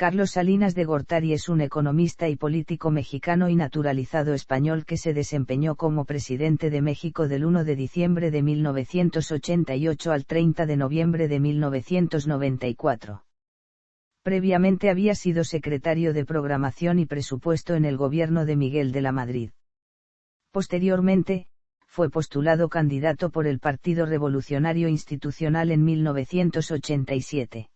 Carlos Salinas de Gortari es un economista y político mexicano y naturalizado español que se desempeñó como presidente de México del 1 de diciembre de 1988 al 30 de noviembre de 1994. Previamente había sido secretario de Programación y Presupuesto en el gobierno de Miguel de la Madrid. Posteriormente, fue postulado candidato por el Partido Revolucionario Institucional en 1987.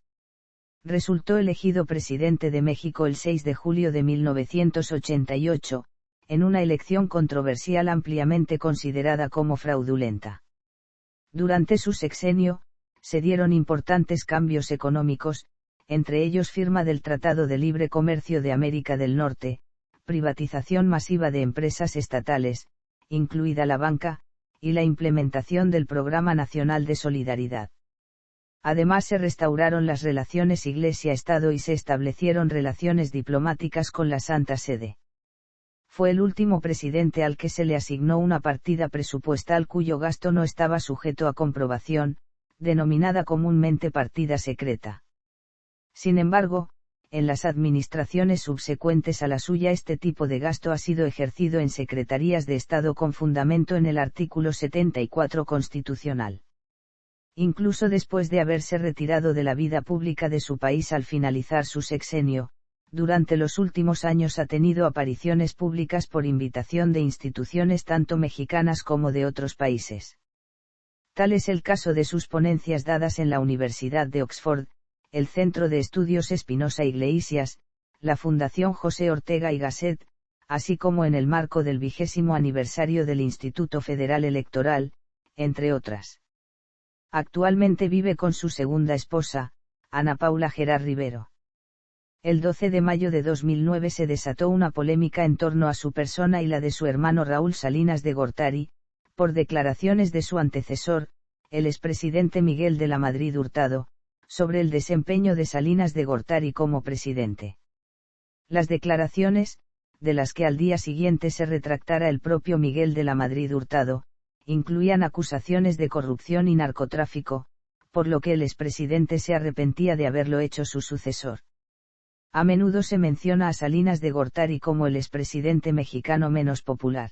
Resultó elegido presidente de México el 6 de julio de 1988, en una elección controversial ampliamente considerada como fraudulenta. Durante su sexenio, se dieron importantes cambios económicos, entre ellos firma del Tratado de Libre Comercio de América del Norte, privatización masiva de empresas estatales, incluida la banca, y la implementación del Programa Nacional de Solidaridad. Además se restauraron las relaciones Iglesia-Estado y se establecieron relaciones diplomáticas con la Santa Sede. Fue el último presidente al que se le asignó una partida presupuestal cuyo gasto no estaba sujeto a comprobación, denominada comúnmente partida secreta. Sin embargo, en las administraciones subsecuentes a la suya este tipo de gasto ha sido ejercido en secretarías de Estado con fundamento en el artículo 74 constitucional. Incluso después de haberse retirado de la vida pública de su país al finalizar su sexenio, durante los últimos años ha tenido apariciones públicas por invitación de instituciones tanto mexicanas como de otros países. Tal es el caso de sus ponencias dadas en la Universidad de Oxford, el Centro de Estudios Espinosa Iglesias, la Fundación José Ortega y Gasset, así como en el marco del 20º aniversario del Instituto Federal Electoral, entre otras. Actualmente vive con su segunda esposa, Ana Paula Gerard Rivero. El 12 de mayo de 2009 se desató una polémica en torno a su persona y la de su hermano Raúl Salinas de Gortari, por declaraciones de su antecesor, el expresidente Miguel de la Madrid Hurtado, sobre el desempeño de Salinas de Gortari como presidente. Las declaraciones, de las que al día siguiente se retractara el propio Miguel de la Madrid Hurtado, incluían acusaciones de corrupción y narcotráfico, por lo que el expresidente se arrepentía de haberlo hecho su sucesor. A menudo se menciona a Salinas de Gortari como el expresidente mexicano menos popular.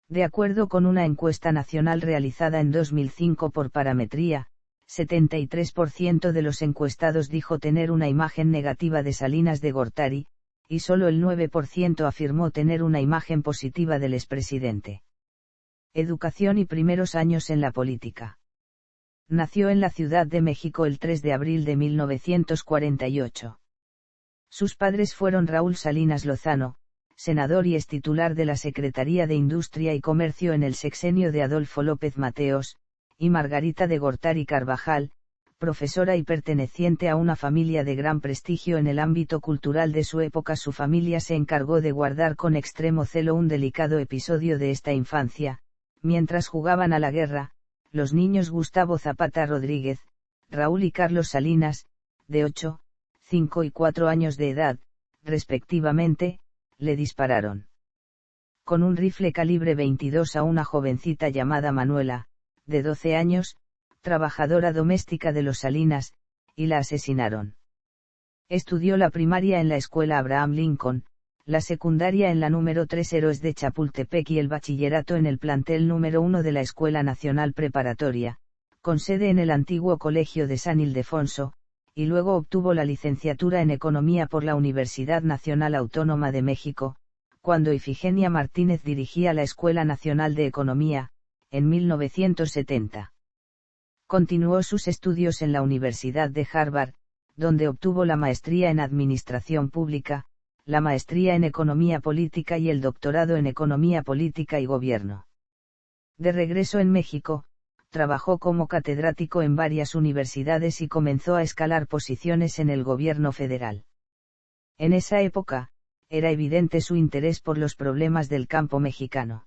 De acuerdo con una encuesta nacional realizada en 2005 por Parametría, 73% de los encuestados dijo tener una imagen negativa de Salinas de Gortari, y solo el 9% afirmó tener una imagen positiva del expresidente. Educación y primeros años en la política. Nació en la Ciudad de México el 3 de abril de 1948. Sus padres fueron Raúl Salinas Lozano, senador y extitular de la Secretaría de Industria y Comercio en el sexenio de Adolfo López Mateos, y Margarita de Gortari Carvajal, profesora y perteneciente a una familia de gran prestigio en el ámbito cultural de su época. Su familia se encargó de guardar con extremo celo un delicado episodio de esta infancia. Mientras jugaban a la guerra, los niños Gustavo Zapata Rodríguez, Raúl y Carlos Salinas, de 8, 5 y 4 años de edad, respectivamente, le dispararon con un rifle calibre 22 a una jovencita llamada Manuela, de 12 años, trabajadora doméstica de los Salinas, y la asesinaron. Estudió la primaria en la escuela Abraham Lincoln, la secundaria en la número 3 Héroes de Chapultepec y el bachillerato en el plantel número 1 de la Escuela Nacional Preparatoria, con sede en el antiguo Colegio de San Ildefonso, y luego obtuvo la licenciatura en Economía por la Universidad Nacional Autónoma de México, cuando Ifigenia Martínez dirigía la Escuela Nacional de Economía, en 1970. Continuó sus estudios en la Universidad de Harvard, donde obtuvo la maestría en Administración Pública, la maestría en Economía Política y el doctorado en Economía Política y Gobierno. De regreso en México, trabajó como catedrático en varias universidades y comenzó a escalar posiciones en el gobierno federal. En esa época, era evidente su interés por los problemas del campo mexicano.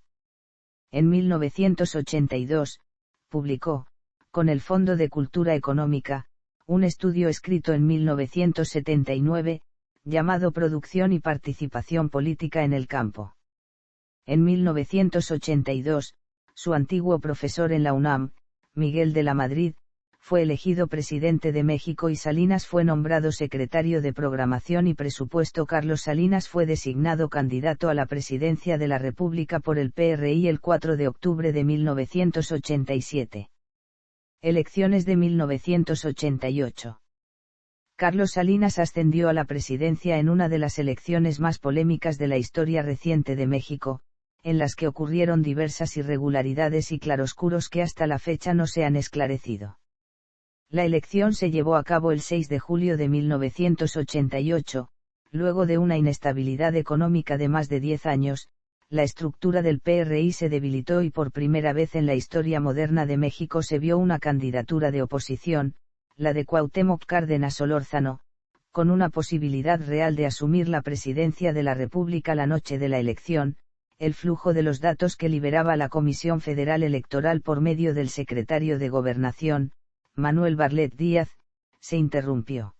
En 1982, publicó, con el Fondo de Cultura Económica, un estudio escrito en 1979, llamado Producción y Participación Política en el Campo. En 1982, su antiguo profesor en la UNAM, Miguel de la Madrid, fue elegido presidente de México y Salinas fue nombrado secretario de Programación y Presupuesto. Carlos Salinas fue designado candidato a la presidencia de la República por el PRI el 4 de octubre de 1987. Elecciones de 1988. Carlos Salinas ascendió a la presidencia en una de las elecciones más polémicas de la historia reciente de México, en las que ocurrieron diversas irregularidades y claroscuros que hasta la fecha no se han esclarecido. La elección se llevó a cabo el 6 de julio de 1988, luego de una inestabilidad económica de más de 10 años, la estructura del PRI se debilitó y por primera vez en la historia moderna de México se vio una candidatura de oposición, la de Cuauhtémoc Cárdenas Solórzano, con una posibilidad real de asumir la presidencia de la República la noche de la elección. El flujo de los datos que liberaba la Comisión Federal Electoral por medio del secretario de Gobernación, Manuel Barlet Díaz, se interrumpió.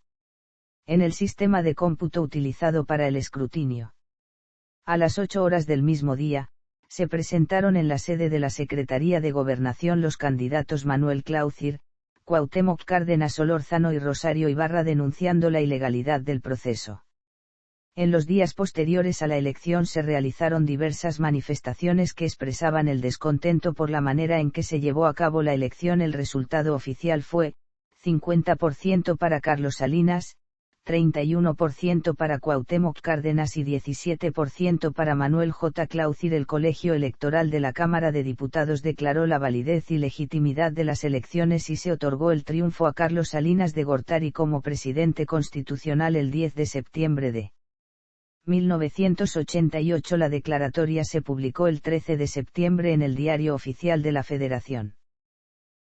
En el sistema de cómputo utilizado para el escrutinio. A las 8 horas del mismo día, se presentaron en la sede de la Secretaría de Gobernación los candidatos Manuel Claucir, Cuauhtémoc Cárdenas Solórzano y Rosario Ibarra denunciando la ilegalidad del proceso. En los días posteriores a la elección se realizaron diversas manifestaciones que expresaban el descontento por la manera en que se llevó a cabo la elección. El resultado oficial fue, 50% para Carlos Salinas, 31% para Cuauhtémoc Cárdenas y 17% para Manuel J. Claucir. El Colegio Electoral de la Cámara de Diputados declaró la validez y legitimidad de las elecciones y se otorgó el triunfo a Carlos Salinas de Gortari como presidente constitucional el 10 de septiembre de 1988. La declaratoria se publicó el 13 de septiembre en el Diario Oficial de la Federación.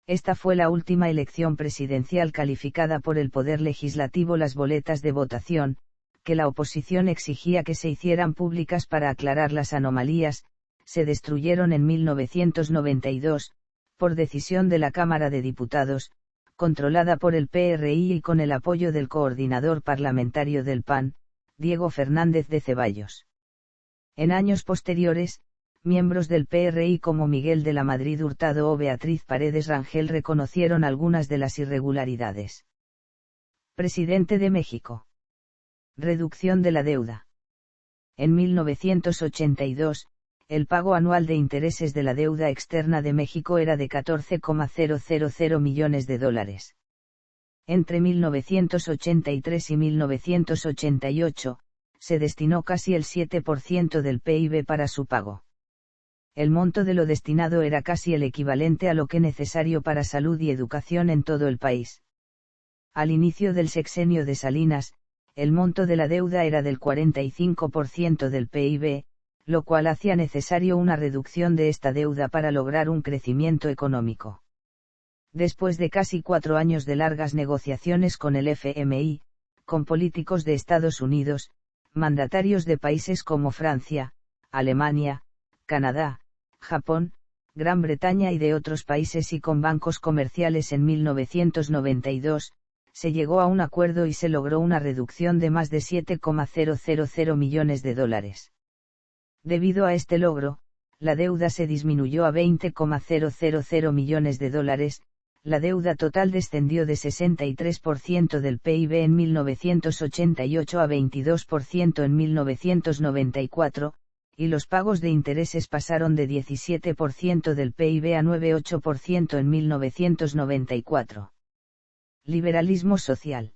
Esta fue la última elección presidencial calificada por el Poder Legislativo. Las boletas de votación, que la oposición exigía que se hicieran públicas para aclarar las anomalías, se destruyeron en 1992, por decisión de la Cámara de Diputados, controlada por el PRI y con el apoyo del coordinador parlamentario del PAN, Diego Fernández de Ceballos. En años posteriores, miembros del PRI como Miguel de la Madrid Hurtado o Beatriz Paredes Rangel reconocieron algunas de las irregularidades. Presidente de México. Reducción de la deuda. En 1982, el pago anual de intereses de la deuda externa de México era de $14,000 millones. Entre 1983 y 1988, se destinó casi el 7% del PIB para su pago. El monto de lo destinado era casi el equivalente a lo que necesario para salud y educación en todo el país. Al inicio del sexenio de Salinas, el monto de la deuda era del 45% del PIB, lo cual hacía necesario una reducción de esta deuda para lograr un crecimiento económico. Después de casi 4 años de largas negociaciones con el FMI, con políticos de Estados Unidos, mandatarios de países como Francia, Alemania, Canadá, Japón, Gran Bretaña y de otros países y con bancos comerciales en 1992, se llegó a un acuerdo y se logró una reducción de más de $7,000 millones. Debido a este logro, la deuda se disminuyó a $20,000 millones. La deuda total descendió de 63% del PIB en 1988 a 22% en 1994, y los pagos de intereses pasaron de 17% del PIB a 9,8% en 1994. Liberalismo social.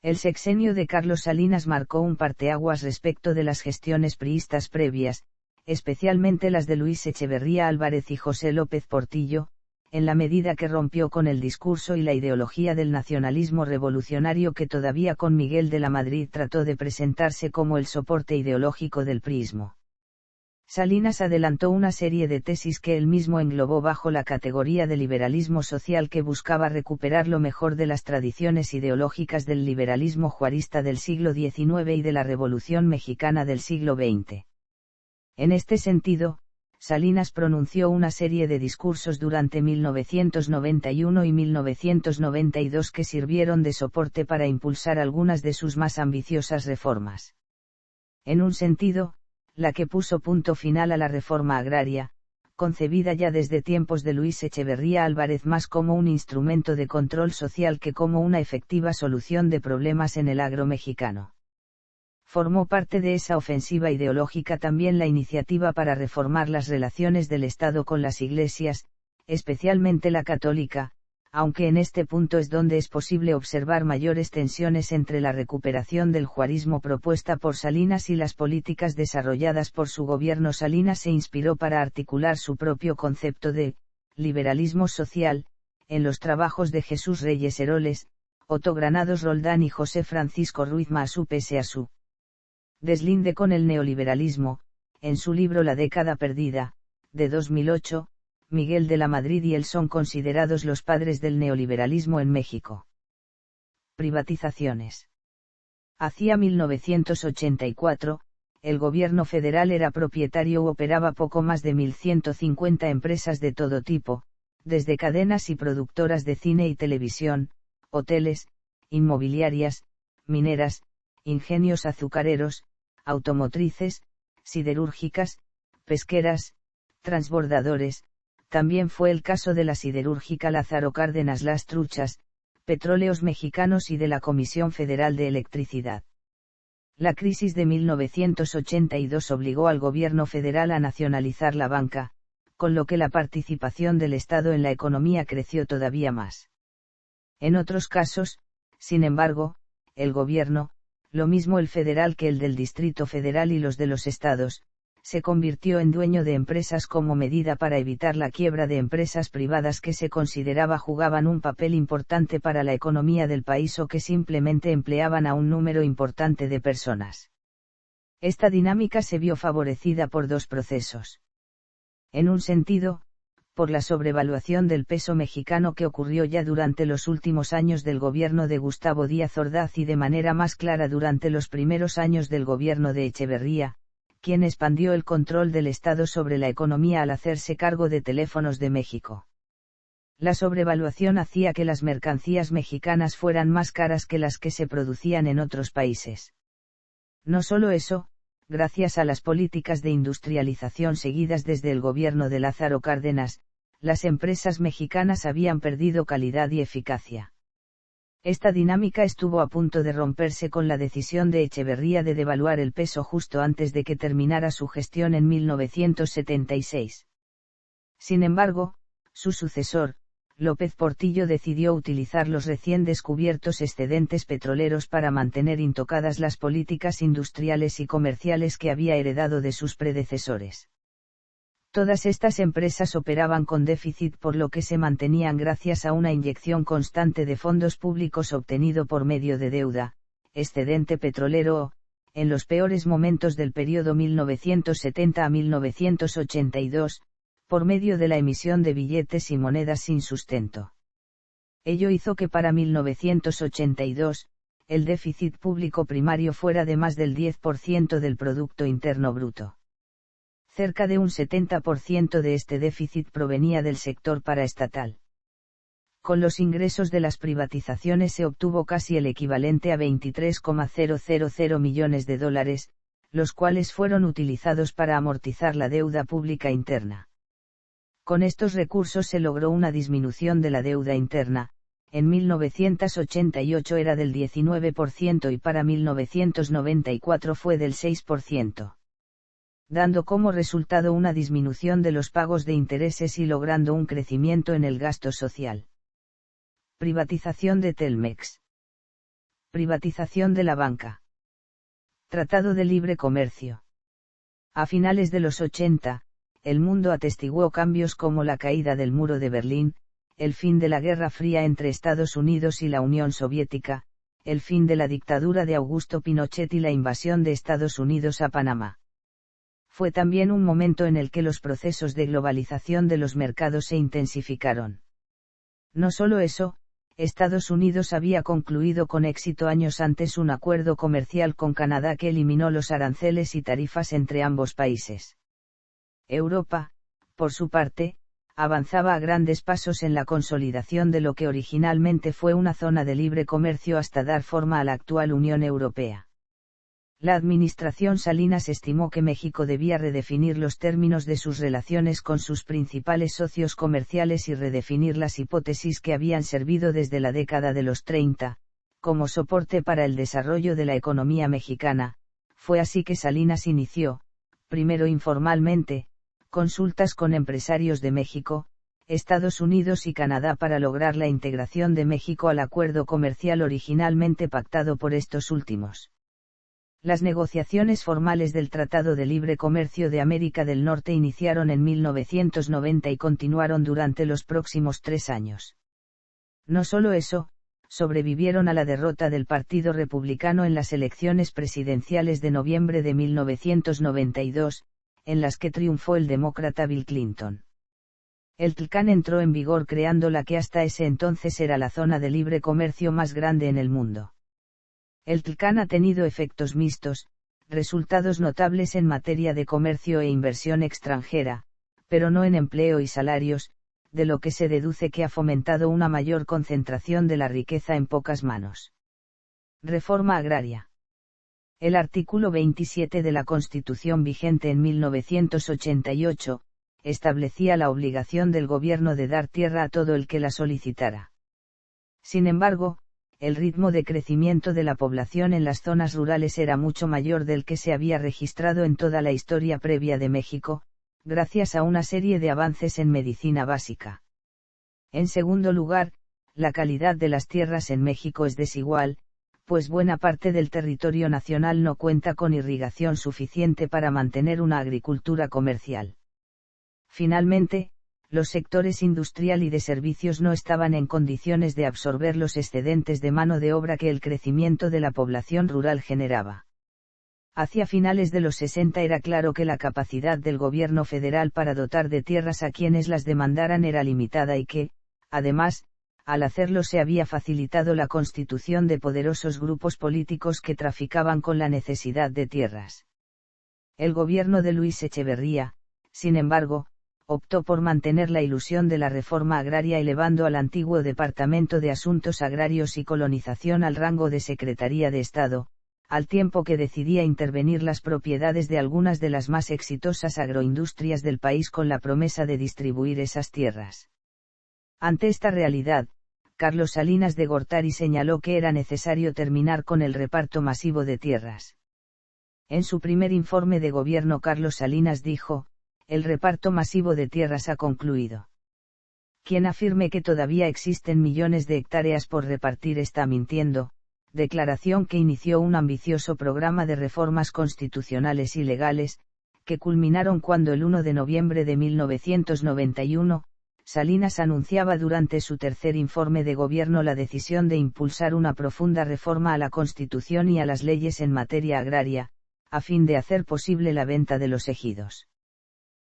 El sexenio de Carlos Salinas marcó un parteaguas respecto de las gestiones priistas previas, especialmente las de Luis Echeverría Álvarez y José López Portillo, en la medida que rompió con el discurso y la ideología del nacionalismo revolucionario que todavía con Miguel de la Madrid trató de presentarse como el soporte ideológico del priismo. Salinas adelantó una serie de tesis que él mismo englobó bajo la categoría de liberalismo social que buscaba recuperar lo mejor de las tradiciones ideológicas del liberalismo juarista del siglo XIX y de la Revolución Mexicana del siglo XX. En este sentido, Salinas pronunció una serie de discursos durante 1991 y 1992 que sirvieron de soporte para impulsar algunas de sus más ambiciosas reformas. En un sentido, la que puso punto final a la reforma agraria, concebida ya desde tiempos de Luis Echeverría Álvarez más como un instrumento de control social que como una efectiva solución de problemas en el agro mexicano. Formó parte de esa ofensiva ideológica también la iniciativa para reformar las relaciones del Estado con las iglesias, especialmente la católica, aunque en este punto es donde es posible observar mayores tensiones entre la recuperación del juarismo propuesta por Salinas y las políticas desarrolladas por su gobierno. Salinas se inspiró para articular su propio concepto de liberalismo social, en los trabajos de Jesús Reyes Heroles, Otto Granados Roldán y José Francisco Ruiz Maasú. Pese a su deslinde con el neoliberalismo, en su libro La década perdida, de 2008, Miguel de la Madrid y él son considerados los padres del neoliberalismo en México. Privatizaciones. Hacia 1984, el gobierno federal era propietario u operaba poco más de 1.150 empresas de todo tipo, desde cadenas y productoras de cine y televisión, hoteles, inmobiliarias, mineras, ingenios azucareros, automotrices, siderúrgicas, pesqueras, transbordadores. También fue el caso de la siderúrgica Lázaro Cárdenas Las Truchas, Petróleos Mexicanos y de la Comisión Federal de Electricidad. La crisis de 1982 obligó al gobierno federal a nacionalizar la banca, con lo que la participación del Estado en la economía creció todavía más. En otros casos, sin embargo, el gobierno, lo mismo el federal que el del Distrito Federal y los de los estados, se convirtió en dueño de empresas como medida para evitar la quiebra de empresas privadas que se consideraba jugaban un papel importante para la economía del país o que simplemente empleaban a un número importante de personas. Esta dinámica se vio favorecida por dos procesos. En un sentido, por la sobrevaluación del peso mexicano que ocurrió ya durante los últimos años del gobierno de Gustavo Díaz Ordaz y de manera más clara durante los primeros años del gobierno de Echeverría, quien expandió el control del Estado sobre la economía al hacerse cargo de Teléfonos de México. La sobrevaluación hacía que las mercancías mexicanas fueran más caras que las que se producían en otros países. No solo eso, gracias a las políticas de industrialización seguidas desde el gobierno de Lázaro Cárdenas, las empresas mexicanas habían perdido calidad y eficacia. Esta dinámica estuvo a punto de romperse con la decisión de Echeverría de devaluar el peso justo antes de que terminara su gestión en 1976. Sin embargo, su sucesor, López Portillo decidió utilizar los recién descubiertos excedentes petroleros para mantener intocadas las políticas industriales y comerciales que había heredado de sus predecesores. Todas estas empresas operaban con déficit por lo que se mantenían gracias a una inyección constante de fondos públicos obtenido por medio de deuda, excedente petrolero o, en los peores momentos del periodo 1970 a 1982, por medio de la emisión de billetes y monedas sin sustento. Ello hizo que para 1982, el déficit público primario fuera de más del 10% del Producto Interno Bruto. Cerca de un 70% de este déficit provenía del sector paraestatal. Con los ingresos de las privatizaciones se obtuvo casi el equivalente a 23,000 millones de dólares, los cuales fueron utilizados para amortizar la deuda pública interna. Con estos recursos se logró una disminución de la deuda interna, en 1988 era del 19% y para 1994 fue del 6%. Dando como resultado una disminución de los pagos de intereses y logrando un crecimiento en el gasto social. Privatización de Telmex. Privatización de la banca. Tratado de Libre Comercio. A finales de los 80, el mundo atestiguó cambios como la caída del muro de Berlín, el fin de la Guerra Fría entre Estados Unidos y la Unión Soviética, el fin de la dictadura de Augusto Pinochet y la invasión de Estados Unidos a Panamá. Fue también un momento en el que los procesos de globalización de los mercados se intensificaron. No solo eso, Estados Unidos había concluido con éxito años antes un acuerdo comercial con Canadá que eliminó los aranceles y tarifas entre ambos países. Europa, por su parte, avanzaba a grandes pasos en la consolidación de lo que originalmente fue una zona de libre comercio hasta dar forma a la actual Unión Europea. La administración Salinas estimó que México debía redefinir los términos de sus relaciones con sus principales socios comerciales y redefinir las hipótesis que habían servido desde la década de los 30, como soporte para el desarrollo de la economía mexicana. Fue así que Salinas inició, primero informalmente, consultas con empresarios de México, Estados Unidos y Canadá para lograr la integración de México al acuerdo comercial originalmente pactado por estos últimos. Las negociaciones formales del Tratado de Libre Comercio de América del Norte iniciaron en 1990 y continuaron durante los próximos 3 años. No solo eso, sobrevivieron a la derrota del Partido Republicano en las elecciones presidenciales de noviembre de 1992, en las que triunfó el demócrata Bill Clinton. El TLCAN entró en vigor creando la que hasta ese entonces era la zona de libre comercio más grande en el mundo. El TLCAN ha tenido efectos mixtos, resultados notables en materia de comercio e inversión extranjera, pero no en empleo y salarios, de lo que se deduce que ha fomentado una mayor concentración de la riqueza en pocas manos. Reforma agraria. El artículo 27 de la Constitución vigente en 1988, establecía la obligación del gobierno de dar tierra a todo el que la solicitara. Sin embargo, el ritmo de crecimiento de la población en las zonas rurales era mucho mayor del que se había registrado en toda la historia previa de México, gracias a una serie de avances en medicina básica. En segundo lugar, la calidad de las tierras en México es desigual, pues buena parte del territorio nacional no cuenta con irrigación suficiente para mantener una agricultura comercial. Finalmente, los sectores industrial y de servicios no estaban en condiciones de absorber los excedentes de mano de obra que el crecimiento de la población rural generaba. Hacia finales de los 60 era claro que la capacidad del gobierno federal para dotar de tierras a quienes las demandaran era limitada y que, además, al hacerlo se había facilitado la constitución de poderosos grupos políticos que traficaban con la necesidad de tierras. El gobierno de Luis Echeverría, sin embargo, optó por mantener la ilusión de la reforma agraria elevando al antiguo Departamento de Asuntos Agrarios y Colonización al rango de Secretaría de Estado, al tiempo que decidía intervenir las propiedades de algunas de las más exitosas agroindustrias del país con la promesa de distribuir esas tierras. Ante esta realidad, Carlos Salinas de Gortari señaló que era necesario terminar con el reparto masivo de tierras. En su primer informe de gobierno Carlos Salinas dijo: el reparto masivo de tierras ha concluido. Quien afirme que todavía existen millones de hectáreas por repartir está mintiendo, declaración que inició un ambicioso programa de reformas constitucionales y legales, que culminaron cuando el 1 de noviembre de 1991, Salinas anunciaba durante su tercer informe de gobierno la decisión de impulsar una profunda reforma a la Constitución y a las leyes en materia agraria, a fin de hacer posible la venta de los ejidos.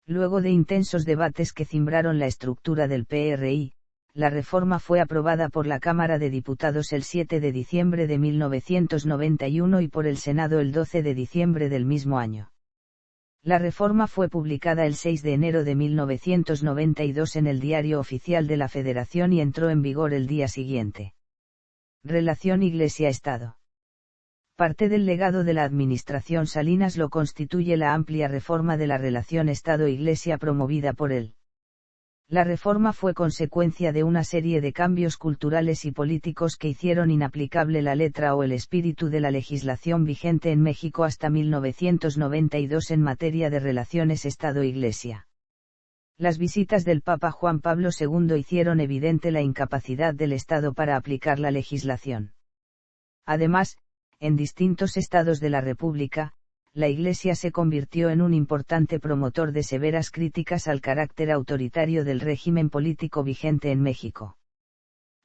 Luego de intensos debates que cimbraron la estructura del PRI, la reforma fue aprobada por la Cámara de Diputados el 7 de diciembre de 1991 y por el Senado el 12 de diciembre del mismo año. La reforma fue publicada el 6 de enero de 1992 en el Diario Oficial de la Federación y entró en vigor el día siguiente. Relación Iglesia-Estado. Parte del legado de la administración Salinas lo constituye la amplia reforma de la relación Estado-Iglesia promovida por él. La reforma fue consecuencia de una serie de cambios culturales y políticos que hicieron inaplicable la letra o el espíritu de la legislación vigente en México hasta 1992 en materia de relaciones Estado-Iglesia. Las visitas del Papa Juan Pablo II hicieron evidente la incapacidad del Estado para aplicar la legislación. Además, en distintos estados de la República, la Iglesia se convirtió en un importante promotor de severas críticas al carácter autoritario del régimen político vigente en México.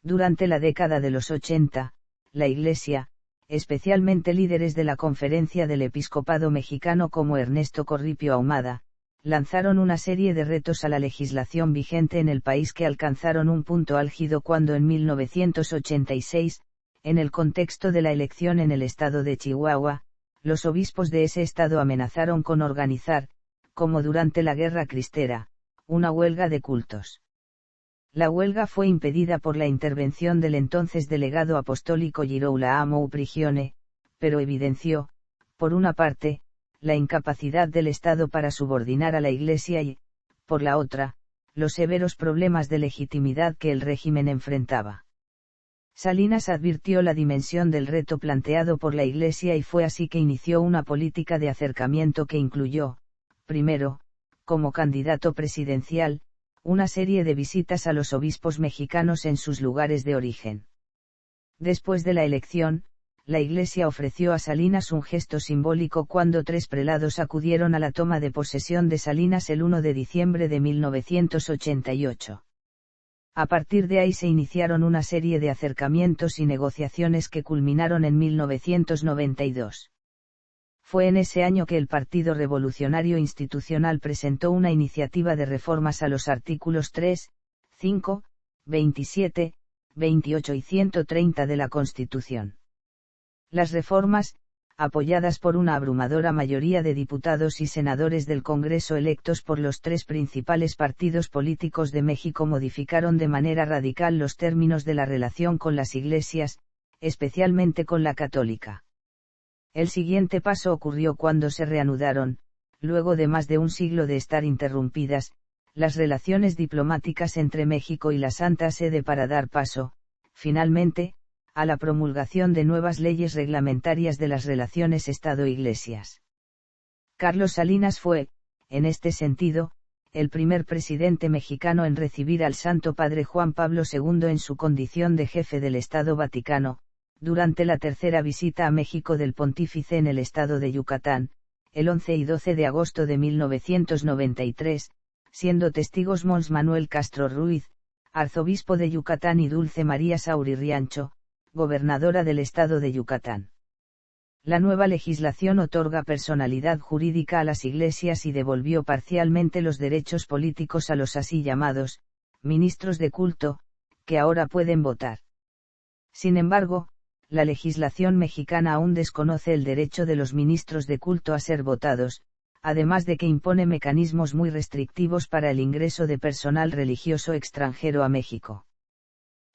Durante la década de los 80, la Iglesia, especialmente líderes de la Conferencia del Episcopado Mexicano como Ernesto Corripio Ahumada, lanzaron una serie de retos a la legislación vigente en el país que alcanzaron un punto álgido cuando en 1986, en el contexto de la elección en el estado de Chihuahua, los obispos de ese estado amenazaron con organizar, como durante la Guerra Cristera, una huelga de cultos. La huelga fue impedida por la intervención del entonces delegado apostólico Girolamo Prigione, pero evidenció, Por una parte, la incapacidad del Estado para subordinar a la Iglesia y, por la otra, los severos problemas de legitimidad que el régimen enfrentaba. Salinas advirtió la dimensión del reto planteado por la Iglesia y fue así que inició una política de acercamiento que incluyó, primero, como candidato presidencial, una serie de visitas a los obispos mexicanos en sus lugares de origen. Después de la elección, la Iglesia ofreció a Salinas un gesto simbólico cuando 3 prelados acudieron a la toma de posesión de Salinas el 1 de diciembre de 1988. A partir de ahí se iniciaron una serie de acercamientos y negociaciones que culminaron en 1992. Fue en ese año que el Partido Revolucionario Institucional presentó una iniciativa de reformas a los artículos 3, 5, 27, 28 y 130 de la Constitución. Las reformas, apoyadas por una abrumadora mayoría de diputados y senadores del Congreso electos por los 3 principales partidos políticos de México, modificaron de manera radical los términos de la relación con las iglesias, especialmente con la católica. El siguiente paso ocurrió cuando se reanudaron, luego de más de un siglo de estar interrumpidas, las relaciones diplomáticas entre México y la Santa Sede para dar paso, finalmente, a la promulgación de nuevas leyes reglamentarias de las relaciones Estado-Iglesias. Carlos Salinas fue, en este sentido, el primer presidente mexicano en recibir al Santo Padre Juan Pablo II en su condición de jefe del Estado Vaticano, durante la tercera visita a México del pontífice en el estado de Yucatán, el 11 y 12 de agosto de 1993, siendo testigos Mons Manuel Castro Ruiz, arzobispo de Yucatán, y Dulce María Sauri Riancho, gobernadora del estado de Yucatán. La nueva legislación otorga personalidad jurídica a las iglesias y devolvió parcialmente los derechos políticos a los así llamados ministros de culto, que ahora pueden votar. Sin embargo, la legislación mexicana aún desconoce el derecho de los ministros de culto a ser votados, además de que impone mecanismos muy restrictivos para el ingreso de personal religioso extranjero a México.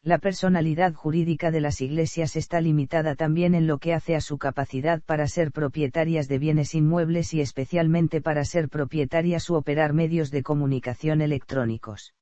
La personalidad jurídica de las iglesias está limitada también en lo que hace a su capacidad para ser propietarias de bienes inmuebles y especialmente para ser propietarias u operar medios de comunicación electrónicos.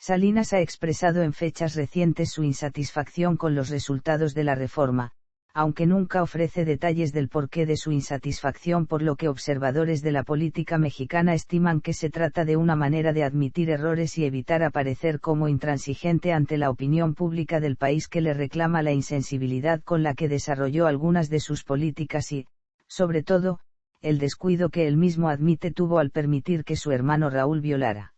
Salinas ha expresado en fechas recientes su insatisfacción con los resultados de la reforma, aunque nunca ofrece detalles del porqué de su insatisfacción, por lo que observadores de la política mexicana estiman que se trata de una manera de admitir errores y evitar aparecer como intransigente ante la opinión pública del país, que le reclama la insensibilidad con la que desarrolló algunas de sus políticas y, sobre todo, el descuido que él mismo admite tuvo al permitir que su hermano Raúl violara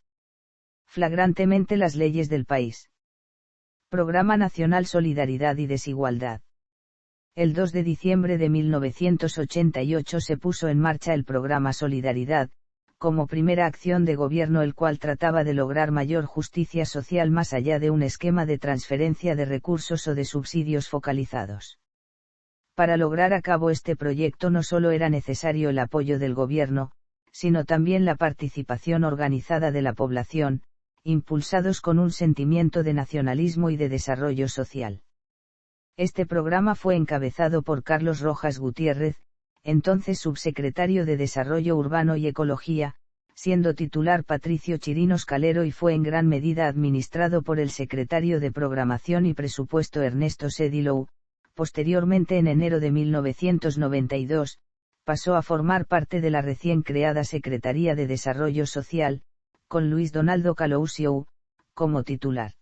flagrantemente las leyes del país. Programa Nacional Solidaridad y Desigualdad. El 2 de diciembre de 1988 se puso en marcha el programa Solidaridad, como primera acción de gobierno, el cual trataba de lograr mayor justicia social más allá de un esquema de transferencia de recursos o de subsidios focalizados. Para lograr a cabo este proyecto no solo era necesario el apoyo del gobierno, sino también la participación organizada de la población, impulsados con un sentimiento de nacionalismo y de desarrollo social. Este programa fue encabezado por Carlos Rojas Gutiérrez, entonces subsecretario de Desarrollo Urbano y Ecología, siendo titular Patricio Chirinos Calero, y fue en gran medida administrado por el secretario de Programación y Presupuesto Ernesto Sedilou. Posteriormente, en enero de 1992, pasó a formar parte de la recién creada Secretaría de Desarrollo Social, con Luis Donaldo Calousiou como titular.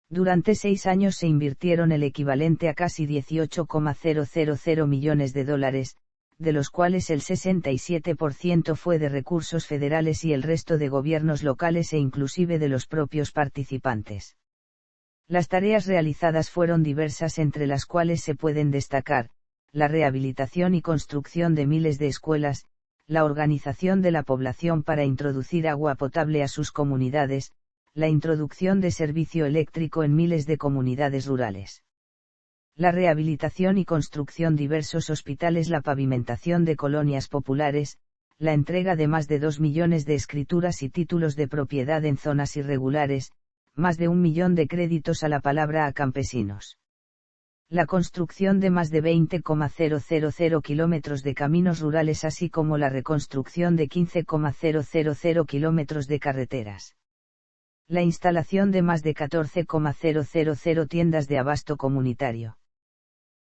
Durante 6 años se invirtieron el equivalente a casi 18,000 millones de dólares, de los cuales el 67% fue de recursos federales y el resto de gobiernos locales e inclusive de los propios participantes. Las tareas realizadas fueron diversas, entre las cuales se pueden destacar la rehabilitación y construcción de miles de escuelas, la organización de la población para introducir agua potable a sus comunidades, la introducción de servicio eléctrico en miles de comunidades rurales, la rehabilitación y construcción de diversos hospitales, la pavimentación de colonias populares, la entrega de más de 2 millones de escrituras y títulos de propiedad en zonas irregulares, más de 1 millón de créditos a la palabra a campesinos. La construcción de más de 20,000 kilómetros de caminos rurales así como la reconstrucción de 15,000 kilómetros de carreteras. La instalación de más de 14,000 tiendas de abasto comunitario.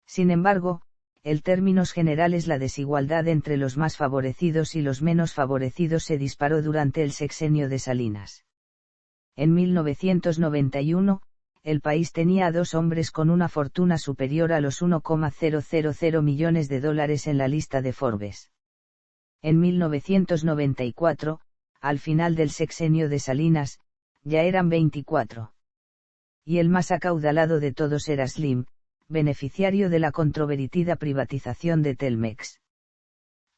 Sin embargo, en términos generales la desigualdad entre los más favorecidos y los menos favorecidos se disparó durante el sexenio de Salinas. En 1991, el país tenía a 2 hombres con una fortuna superior a los 1,000 millones de dólares en la lista de Forbes. En 1994, al final del sexenio de Salinas, ya eran 24. Y el más acaudalado de todos era Slim, beneficiario de la controvertida privatización de Telmex.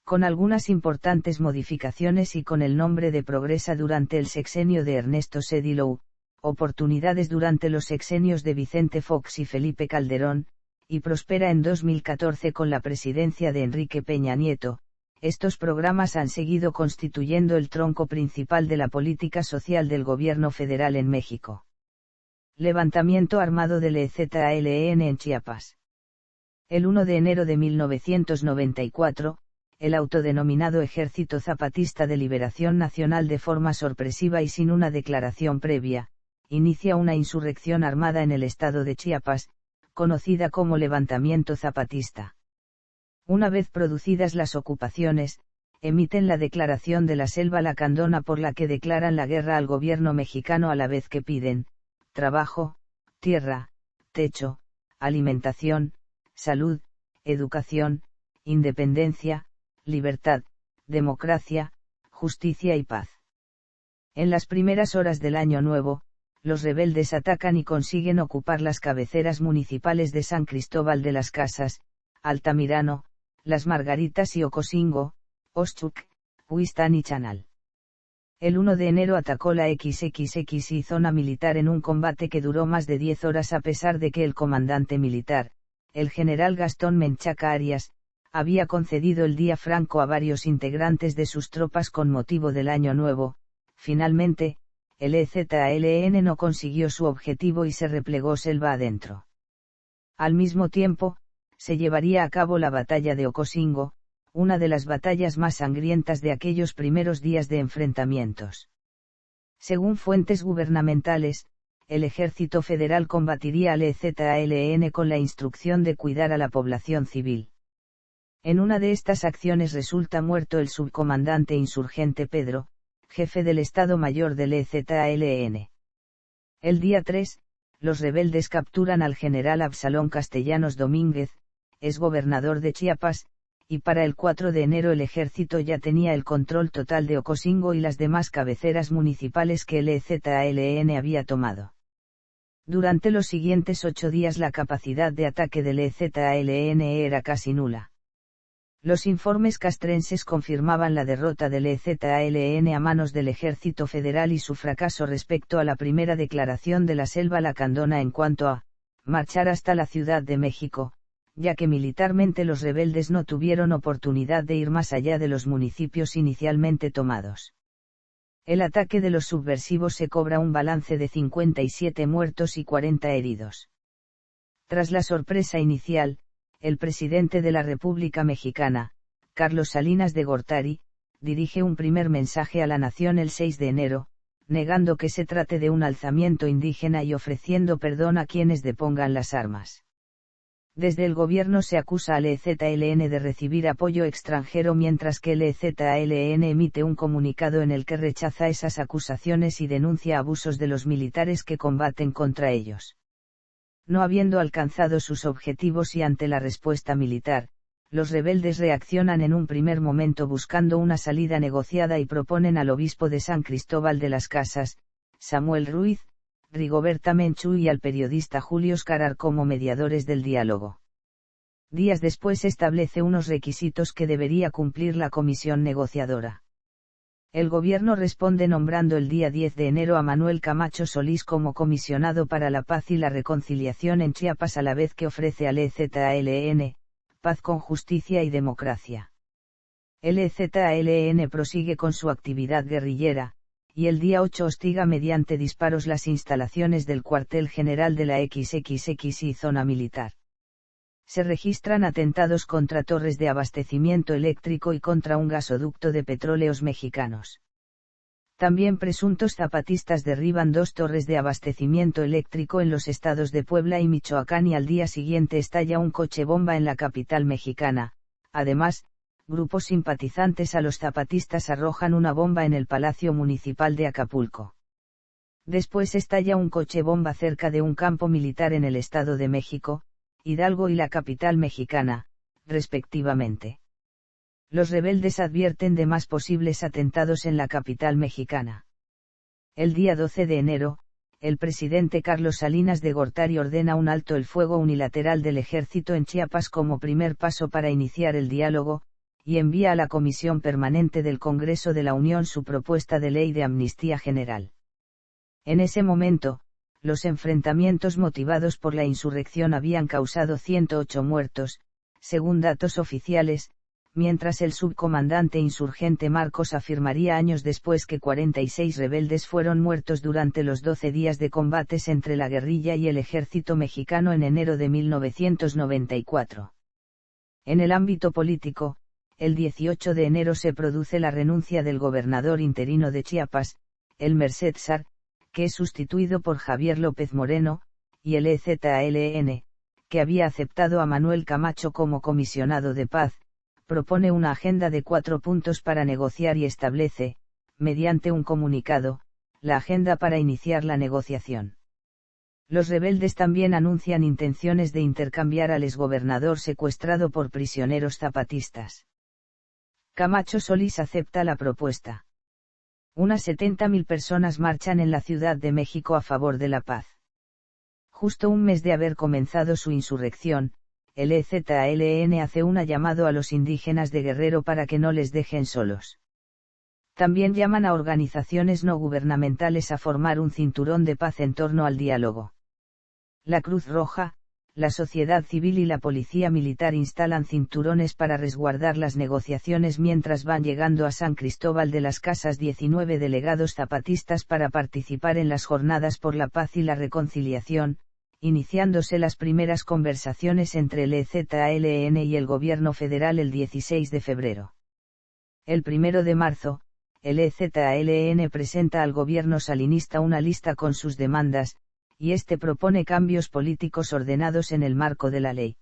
Con algunas importantes modificaciones y con el nombre de Progresa durante el sexenio de Ernesto Sedillo, oportunidades durante los sexenios de Vicente Fox y Felipe Calderón, y prospera en 2014 con la presidencia de Enrique Peña Nieto. Estos programas han seguido constituyendo el tronco principal de la política social del gobierno federal en México. Levantamiento armado del EZLN en Chiapas. El 1 de enero de 1994, el autodenominado Ejército Zapatista de Liberación Nacional de forma sorpresiva y sin una declaración previa, inicia una insurrección armada en el estado de Chiapas, conocida como Levantamiento Zapatista. Una vez producidas las ocupaciones, emiten la Declaración de la Selva Lacandona por la que declaran la guerra al gobierno mexicano a la vez que piden trabajo, tierra, techo, alimentación, salud, educación, independencia, libertad, democracia, justicia y paz. En las primeras horas del Año Nuevo, los rebeldes atacan y consiguen ocupar las cabeceras municipales de San Cristóbal de las Casas, Altamirano, Las Margaritas y Ocosingo, Oshchuk, Huistán y Chanal. El 1 de enero atacó la XXX zona militar en un combate que duró más de 10 horas a pesar de que el comandante militar, el general Gastón Menchaca Arias, había concedido el día franco a varios integrantes de sus tropas con motivo del Año Nuevo. Finalmente, el EZLN no consiguió su objetivo y se replegó selva adentro. Al mismo tiempo, se llevaría a cabo la batalla de Ocosingo, una de las batallas más sangrientas de aquellos primeros días de enfrentamientos. Según fuentes gubernamentales, el ejército federal combatiría al EZLN con la instrucción de cuidar a la población civil. En una de estas acciones resulta muerto el subcomandante insurgente Pedro, jefe del Estado Mayor del EZLN. El día 3, los rebeldes capturan al general Absalón Castellanos Domínguez, exgobernador de Chiapas, y para el 4 de enero el ejército ya tenía el control total de Ocosingo y las demás cabeceras municipales que el EZLN había tomado. Durante los siguientes 8 días la capacidad de ataque del EZLN era casi nula. Los informes castrenses confirmaban la derrota del EZLN a manos del Ejército Federal y su fracaso respecto a la primera declaración de la Selva Lacandona en cuanto a marchar hasta la Ciudad de México, ya que militarmente los rebeldes no tuvieron oportunidad de ir más allá de los municipios inicialmente tomados. El ataque de los subversivos se cobra un balance de 57 muertos y 40 heridos. Tras la sorpresa inicial, el presidente de la República Mexicana, Carlos Salinas de Gortari, dirige un primer mensaje a la nación el 6 de enero, negando que se trate de un alzamiento indígena y ofreciendo perdón a quienes depongan las armas. Desde el gobierno se acusa al EZLN de recibir apoyo extranjero mientras que el EZLN emite un comunicado en el que rechaza esas acusaciones y denuncia abusos de los militares que combaten contra ellos. No habiendo alcanzado sus objetivos y ante la respuesta militar, los rebeldes reaccionan en un primer momento buscando una salida negociada y proponen al obispo de San Cristóbal de las Casas, Samuel Ruiz, Rigoberta Menchú y al periodista Julio Escarar como mediadores del diálogo. Días después establece unos requisitos que debería cumplir la comisión negociadora. El gobierno responde nombrando el día 10 de enero a Manuel Camacho Solís como comisionado para la paz y la reconciliación en Chiapas a la vez que ofrece al EZLN, paz con justicia y democracia. El EZLN prosigue con su actividad guerrillera, y el día 8 hostiga mediante disparos las instalaciones del cuartel general de la XXX y zona militar. Se registran atentados contra torres de abastecimiento eléctrico y contra un gasoducto de petróleos mexicanos. También presuntos zapatistas derriban 2 torres de abastecimiento eléctrico en los estados de Puebla y Michoacán y al día siguiente estalla un coche bomba en la capital mexicana. Además, grupos simpatizantes a los zapatistas arrojan una bomba en el Palacio Municipal de Acapulco. Después estalla un coche bomba cerca de un campo militar en el Estado de México, Hidalgo y la capital mexicana, respectivamente. Los rebeldes advierten de más posibles atentados en la capital mexicana. El día 12 de enero, el presidente Carlos Salinas de Gortari ordena un alto el fuego unilateral del ejército en Chiapas como primer paso para iniciar el diálogo, y envía a la Comisión Permanente del Congreso de la Unión su propuesta de ley de amnistía general. En ese momento, los enfrentamientos motivados por la insurrección habían causado 108 muertos, según datos oficiales, mientras el subcomandante insurgente Marcos afirmaría años después que 46 rebeldes fueron muertos durante los 12 días de combates entre la guerrilla y el ejército mexicano en enero de 1994. En el ámbito político, el 18 de enero se produce la renuncia del gobernador interino de Chiapas, el Merced Sar, que es sustituido por Javier López Moreno, y el EZLN, que había aceptado a Manuel Camacho como comisionado de paz, propone una agenda de 4 puntos para negociar y establece, mediante un comunicado, la agenda para iniciar la negociación. Los rebeldes también anuncian intenciones de intercambiar al exgobernador secuestrado por prisioneros zapatistas. Camacho Solís acepta la propuesta. Unas 70.000 personas marchan en la Ciudad de México a favor de la paz. Justo un mes de haber comenzado su insurrección, el EZLN hace un llamado a los indígenas de Guerrero para que no les dejen solos. También llaman a organizaciones no gubernamentales a formar un cinturón de paz en torno al diálogo. La Cruz Roja, la sociedad civil y la policía militar instalan cinturones para resguardar las negociaciones mientras van llegando a San Cristóbal de las Casas 19 delegados zapatistas para participar en las jornadas por la paz y la reconciliación, iniciándose las primeras conversaciones entre el EZLN y el gobierno federal el 16 de febrero. El 1 de marzo, el EZLN presenta al gobierno salinista una lista con sus demandas, y este propone cambios políticos ordenados en el marco de la ley.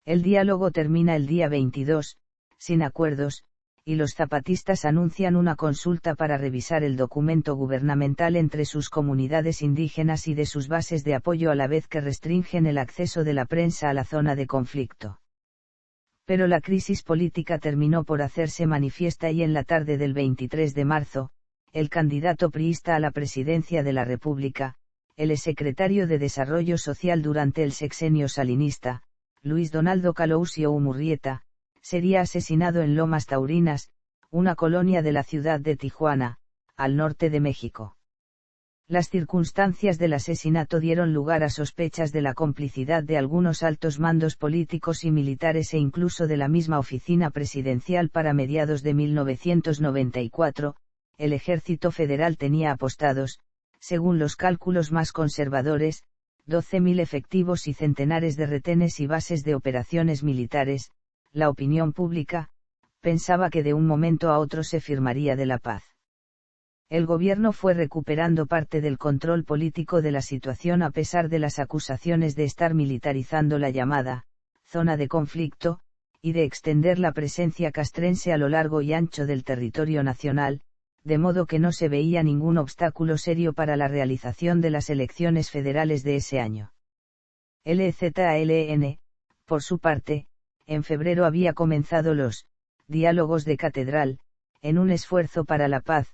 El diálogo termina el día 22, sin acuerdos, y los zapatistas anuncian una consulta para revisar el documento gubernamental entre sus comunidades indígenas y de sus bases de apoyo a la vez que restringen el acceso de la prensa a la zona de conflicto. Pero la crisis política terminó por hacerse manifiesta y en la tarde del 23 de marzo, el candidato priista a la presidencia de la República, el exsecretario de Desarrollo Social durante el sexenio salinista, Luis Donaldo Calousio Umurrieta, sería asesinado en Lomas Taurinas, una colonia de la ciudad de Tijuana, al norte de México. Las circunstancias del asesinato dieron lugar a sospechas de la complicidad de algunos altos mandos políticos y militares e incluso de la misma oficina presidencial. Para mediados de 1994, el ejército federal tenía apostados, según los cálculos más conservadores, 12.000 efectivos y centenares de retenes y bases de operaciones militares. La opinión pública pensaba que de un momento a otro se firmaría de la paz. El gobierno fue recuperando parte del control político de la situación a pesar de las acusaciones de estar militarizando la llamada zona de conflicto, y de extender la presencia castrense a lo largo y ancho del territorio nacional, de modo que no se veía ningún obstáculo serio para la realización de las elecciones federales de ese año. El EZLN, por su parte, en febrero había comenzado los diálogos de Catedral, en un esfuerzo para la paz,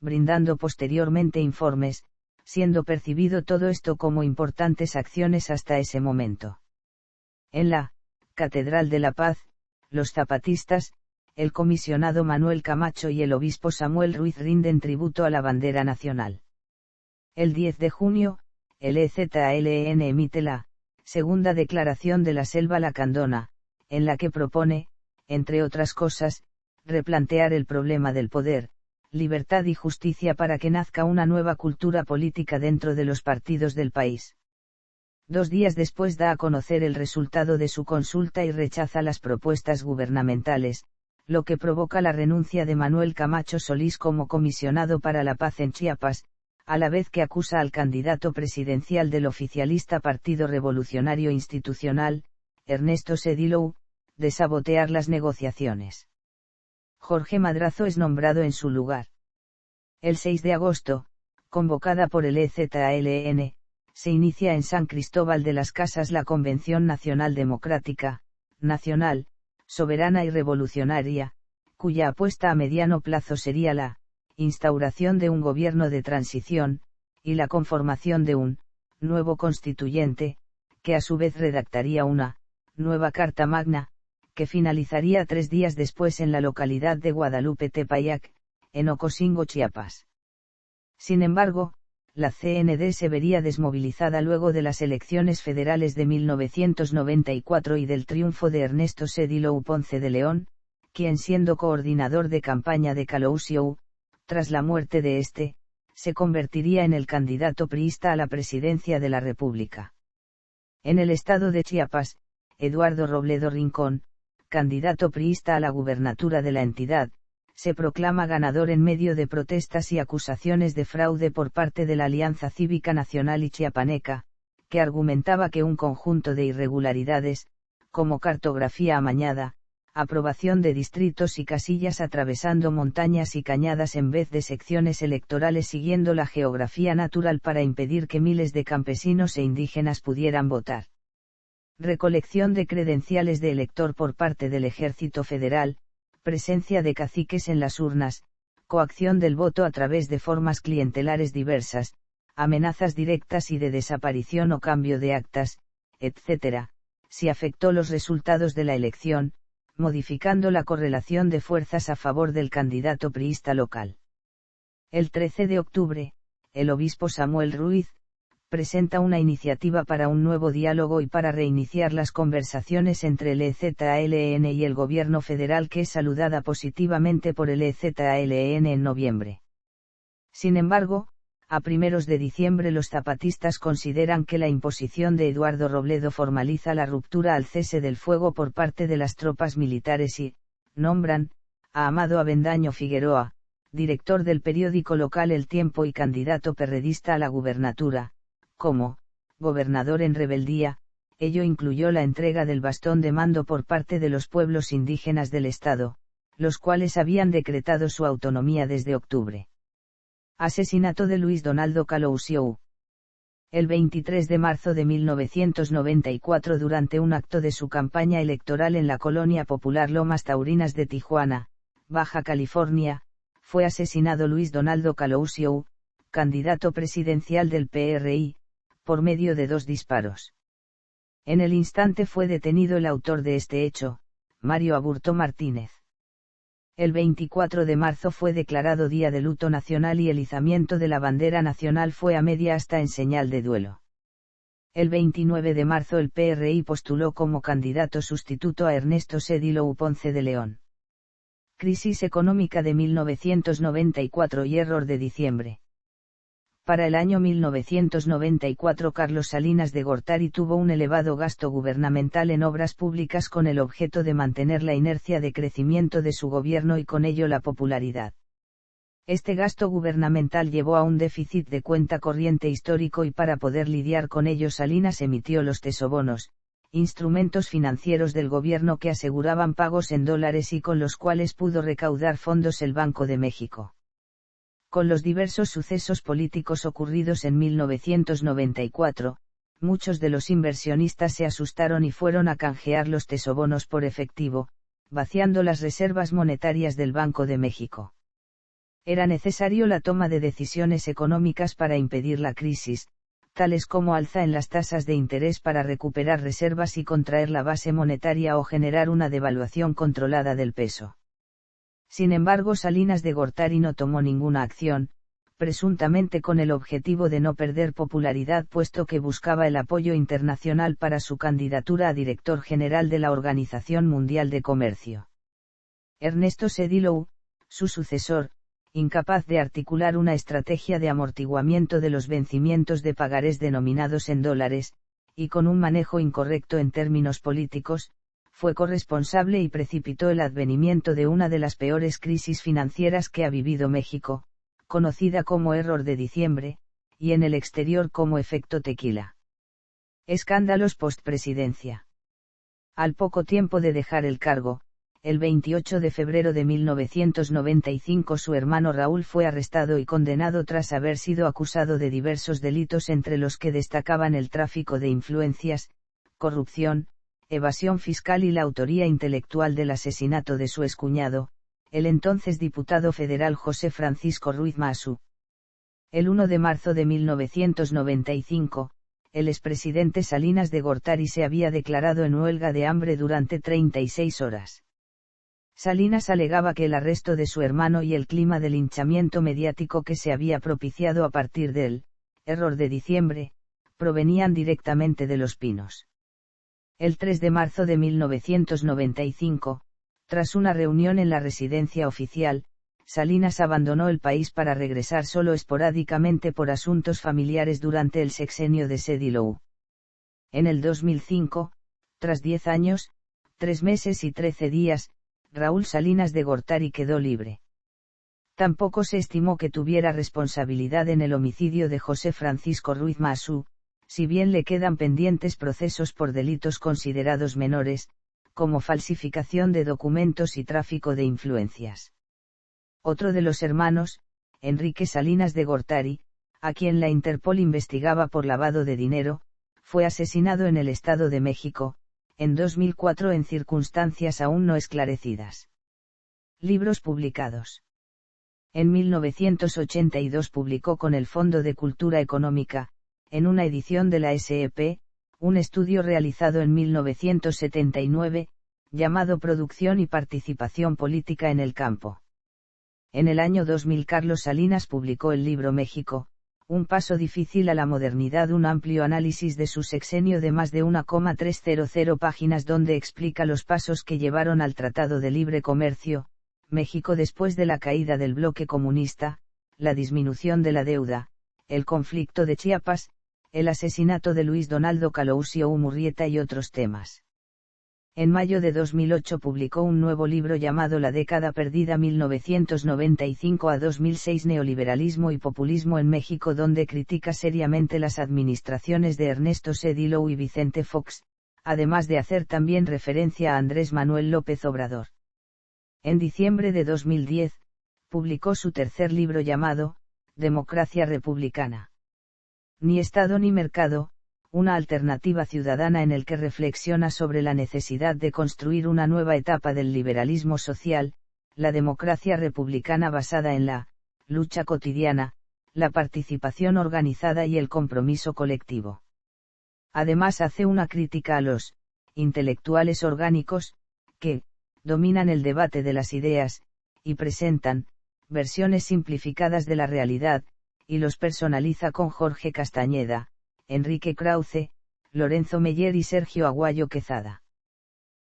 brindando posteriormente informes, siendo percibido todo esto como importantes acciones hasta ese momento. En la Catedral de la Paz, los zapatistas, el comisionado Manuel Camacho y el obispo Samuel Ruiz rinden tributo a la bandera nacional. El 10 de junio, el EZLN emite la segunda declaración de la Selva Lacandona, en la que propone, entre otras cosas, replantear el problema del poder, libertad y justicia para que nazca una nueva cultura política dentro de los partidos del país. 2 días después da a conocer el resultado de su consulta y rechaza las propuestas gubernamentales, lo que provoca la renuncia de Manuel Camacho Solís como comisionado para la paz en Chiapas, a la vez que acusa al candidato presidencial del oficialista Partido Revolucionario Institucional, Ernesto Sedillo, de sabotear las negociaciones. Jorge Madrazo es nombrado en su lugar. El 6 de agosto, convocada por el EZLN, se inicia en San Cristóbal de las Casas la Convención Nacional Democrática, nacional, soberana y revolucionaria, cuya apuesta a mediano plazo sería la instauración de un gobierno de transición, y la conformación de un nuevo constituyente, que a su vez redactaría una nueva Carta Magna, que finalizaría 3 días después en la localidad de Guadalupe Tepayac, en Ocosingo, Chiapas. Sin embargo, la CND se vería desmovilizada luego de las elecciones federales de 1994 y del triunfo de Ernesto Sedillo Ponce de León, quien siendo coordinador de campaña de Calousiou, tras la muerte de este, se convertiría en el candidato priista a la presidencia de la República. En el estado de Chiapas, Eduardo Robledo Rincón, candidato priista a la gubernatura de la entidad, se proclama ganador en medio de protestas y acusaciones de fraude por parte de la Alianza Cívica Nacional y Chiapaneca, que argumentaba que un conjunto de irregularidades, como cartografía amañada, aprobación de distritos y casillas atravesando montañas y cañadas en vez de secciones electorales siguiendo la geografía natural para impedir que miles de campesinos e indígenas pudieran votar. Recolección de credenciales de elector por parte del Ejército Federal, presencia de caciques en las urnas, coacción del voto a través de formas clientelares diversas, amenazas directas y de desaparición o cambio de actas, etc., si afectó los resultados de la elección, modificando la correlación de fuerzas a favor del candidato priista local. El 13 de octubre, el obispo Samuel Ruiz, presenta una iniciativa para un nuevo diálogo y para reiniciar las conversaciones entre el EZLN y el gobierno federal, que es saludada positivamente por el EZLN en noviembre. Sin embargo, a primeros de diciembre los zapatistas consideran que la imposición de Eduardo Robledo formaliza la ruptura al cese del fuego por parte de las tropas militares y nombran a Amado Avendaño Figueroa, director del periódico local El Tiempo y candidato perredista a la gubernatura, como gobernador en rebeldía. Ello incluyó la entrega del bastón de mando por parte de los pueblos indígenas del estado, los cuales habían decretado su autonomía desde octubre. Asesinato de Luis Donaldo Calousiou. El 23 de marzo de 1994, durante un acto de su campaña electoral en la colonia popular Lomas Taurinas de Tijuana, Baja California, fue asesinado Luis Donaldo Calousiou, candidato presidencial del PRI, por medio de 2 disparos. En el instante fue detenido el autor de este hecho, Mario Aburto Martínez. El 24 de marzo fue declarado día de luto nacional y el izamiento de la bandera nacional fue a media asta en señal de duelo. El 29 de marzo el PRI postuló como candidato sustituto a Ernesto Sedillo Ponce de León. Crisis económica de 1994 y error de diciembre. Para el año 1994 Carlos Salinas de Gortari tuvo un elevado gasto gubernamental en obras públicas con el objeto de mantener la inercia de crecimiento de su gobierno y con ello la popularidad. Este gasto gubernamental llevó a un déficit de cuenta corriente histórico y para poder lidiar con ello Salinas emitió los tesobonos, instrumentos financieros del gobierno que aseguraban pagos en dólares y con los cuales pudo recaudar fondos el Banco de México. Con los diversos sucesos políticos ocurridos en 1994, muchos de los inversionistas se asustaron y fueron a canjear los tesobonos por efectivo, vaciando las reservas monetarias del Banco de México. Era necesario la toma de decisiones económicas para impedir la crisis, tales como alza en las tasas de interés para recuperar reservas y contraer la base monetaria o generar una devaluación controlada del peso. Sin embargo, Salinas de Gortari no tomó ninguna acción, presuntamente con el objetivo de no perder popularidad puesto que buscaba el apoyo internacional para su candidatura a director general de la Organización Mundial de Comercio. Ernesto Sedillo, su sucesor, incapaz de articular una estrategia de amortiguamiento de los vencimientos de pagarés denominados en dólares, y con un manejo incorrecto en términos políticos, fue corresponsable y precipitó el advenimiento de una de las peores crisis financieras que ha vivido México, conocida como Error de Diciembre, y en el exterior como Efecto Tequila. Escándalos postpresidencia. Al poco tiempo de dejar el cargo, el 28 de febrero de 1995 su hermano Raúl fue arrestado y condenado tras haber sido acusado de diversos delitos entre los que destacaban el tráfico de influencias, corrupción, evasión fiscal y la autoría intelectual del asesinato de su excuñado, el entonces diputado federal José Francisco Ruiz Massieu. El 1 de marzo de 1995, el expresidente Salinas de Gortari se había declarado en huelga de hambre durante 36 horas. Salinas alegaba que el arresto de su hermano y el clima de linchamiento mediático que se había propiciado a partir del Error de Diciembre, provenían directamente de Los Pinos. El 3 de marzo de 1995, tras una reunión en la residencia oficial, Salinas abandonó el país para regresar solo esporádicamente por asuntos familiares durante el sexenio de Sedilou. En el 2005, tras 10 años, 3 meses y 13 días, Raúl Salinas de Gortari quedó libre. Tampoco se estimó que tuviera responsabilidad en el homicidio de José Francisco Ruiz Massieu, si bien le quedan pendientes procesos por delitos considerados menores, como falsificación de documentos y tráfico de influencias. Otro de los hermanos, Enrique Salinas de Gortari, a quien la Interpol investigaba por lavado de dinero, fue asesinado en el Estado de México, en 2004 en circunstancias aún no esclarecidas. Libros publicados. En 1982 publicó con el Fondo de Cultura Económica, en una edición de la SEP, un estudio realizado en 1979, llamado Producción y Participación Política en el Campo. En el año 2000 Carlos Salinas publicó el libro México, un paso difícil a la modernidad, un amplio análisis de su sexenio de más de 1,300 páginas donde explica los pasos que llevaron al Tratado de Libre Comercio, México después de la caída del bloque comunista, la disminución de la deuda, el conflicto de Chiapas, el asesinato de Luis Donaldo Colosio Murrieta y otros temas. En mayo de 2008 publicó un nuevo libro llamado La década perdida 1995 a 2006, Neoliberalismo y Populismo en México, donde critica seriamente las administraciones de Ernesto Zedillo y Vicente Fox, además de hacer también referencia a Andrés Manuel López Obrador. En diciembre de 2010, publicó su tercer libro llamado Democracia Republicana. Ni Estado ni Mercado, una alternativa ciudadana, en el que reflexiona sobre la necesidad de construir una nueva etapa del liberalismo social, la democracia republicana basada en la lucha cotidiana, la participación organizada y el compromiso colectivo. Además hace una crítica a los intelectuales orgánicos, que dominan el debate de las ideas, y presentan versiones simplificadas de la realidad, y los personaliza con Jorge Castañeda, Enrique Krause, Lorenzo Meyer y Sergio Aguayo Quezada.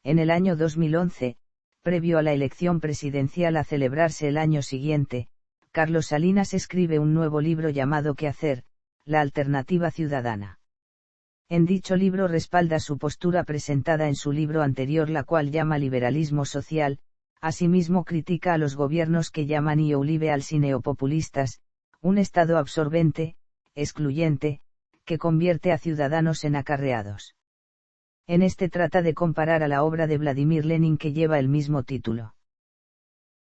En el año 2011, previo a la elección presidencial a celebrarse el año siguiente, Carlos Salinas escribe un nuevo libro llamado ¿Qué hacer?, la alternativa ciudadana. En dicho libro respalda su postura presentada en su libro anterior, la cual llama liberalismo social. Asimismo critica a los gobiernos que llaman neoliberales y neopopulistas, un Estado absorbente, excluyente, que convierte a ciudadanos en acarreados. En este trata de comparar a la obra de Vladimir Lenin que lleva el mismo título.